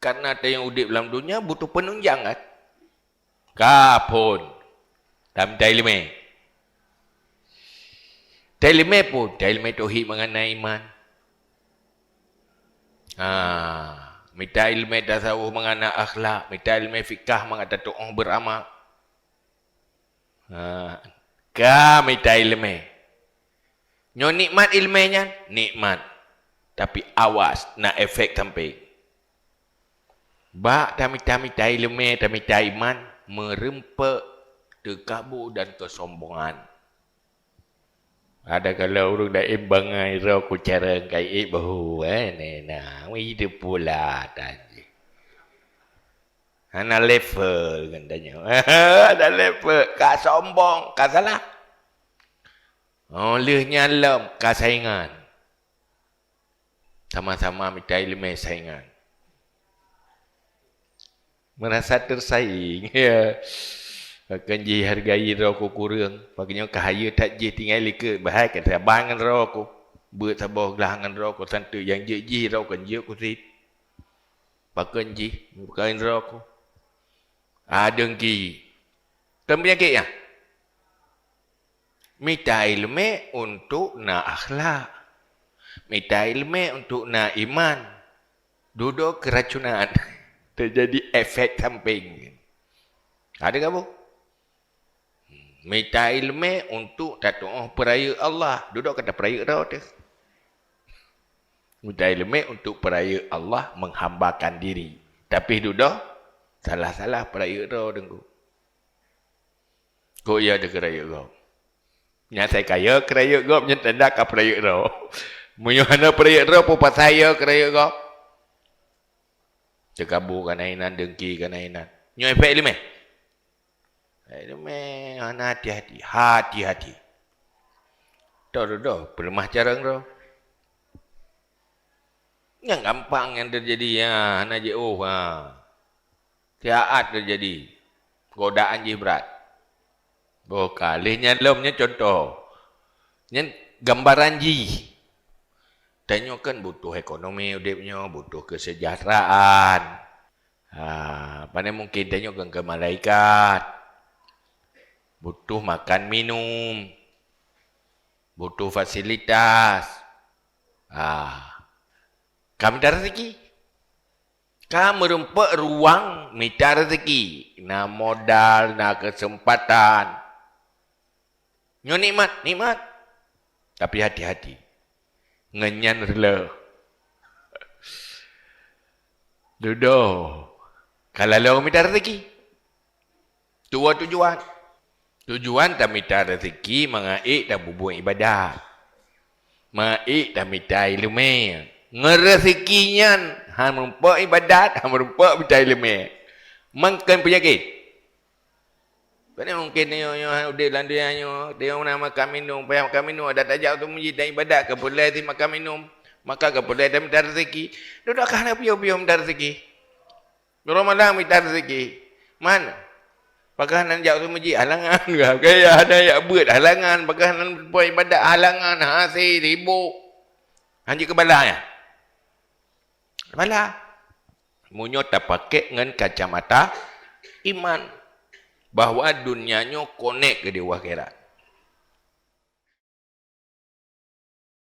Karena ada yang udip dalam dunia butuh penunjang kan. Kapun. Dalam ilmu. Ilmu pun. Ilmu tauhid mengenai iman. Minta ilmu tasawuf mengenai akhlak. Minta ilmu fikah mengenai doa beramal. Minta ilmu. Nyo nikmat ilmunya. Nikmat. Tapi awas. Nak efek sampai. Bak minta ilmu, minta iman. Merempak tekabur dan kesombongan. Ada kalau orang dah imbangai roh ku cara kai bahu nena hidup pula tadi. Ana level katanya. Ada level ka sombong, ka salah. Olehnya lam ka saingan. Sama-sama minta ilmu saingan. Merasa tersaing ya. Akan ji hargai roko kurang. Paknya kahaya tak ji tinggal ke bahai kan sabangan roko. Buat sabah gelahangan roko santu yang ji roko kan ji kusit. Pakan ji bukan roko. Dengki. Kemudian ya. Minta ilmu untuk na akhlak. Minta ilmu untuk na iman. Duduk keracunan. Terjadi efek samping. Ada kamu? Minta ilmu untuk tatung peraya Allah. Duduk kata peraya dah tu. Minta ilmu untuk peraya Allah menghambakan diri. Tapi duduk salah-salah peraya dah dengku. Kau ya ada keraya kau. Nya saya kaya keraya kau nya tanda ka peraya dah. Muyana peraya dah pun pasaya keraya kau. Cekabur kanainan dengki kanainan. Nyo efek ilmu. Hati-hati. Hati-hati. Dah. Pelemah carang dah. Yang gampang yang terjadi ya. Naji Tiaat terjadi. Godaan je berat. Kalihnya lemnya contoh. Yang gambaran ji. Tanya kan butuh ekonomi udipnya. Butuh kesejahteraan. Pandai mungkin tanya kan ke malaikat. Butuh makan minum. Butuh fasilitas. Kami minta rezeki. Kami merempak ruang minta rezeki. Na modal, na kesempatan. Nyo nikmat. Tapi hati-hati. Ngenyan rela. Duduk. Kalau lo minta rezeki. Tua tujuan. Tujuan tak minta rezeki, mengaik dan bubuh ibadat. Mengaik dan minta ilmu. Ngerezekinya, merumpak ibadat, merumpak minta ilmu. Mungkin penyakit. Kerana mungkin dia udah dia nama makan minum, payah makan minum, ada tajak tu menjadi dan ibadat, kepulai si makan minum. Maka kepulai dan minta rezeki. Duduk kahana piu-piu minta rezeki. Ramadan minta rezeki. Mana? Pakanan jauh tu menjadi halangan. Kaya ada yang buat halangan. Pakanan buat ibadat halangan. Hasil, ribuk. Hanya kebala ya? Kebala. Munyo tak pakai dengan kacamata iman. Bahawa dunianya connect ke dewa akhirat.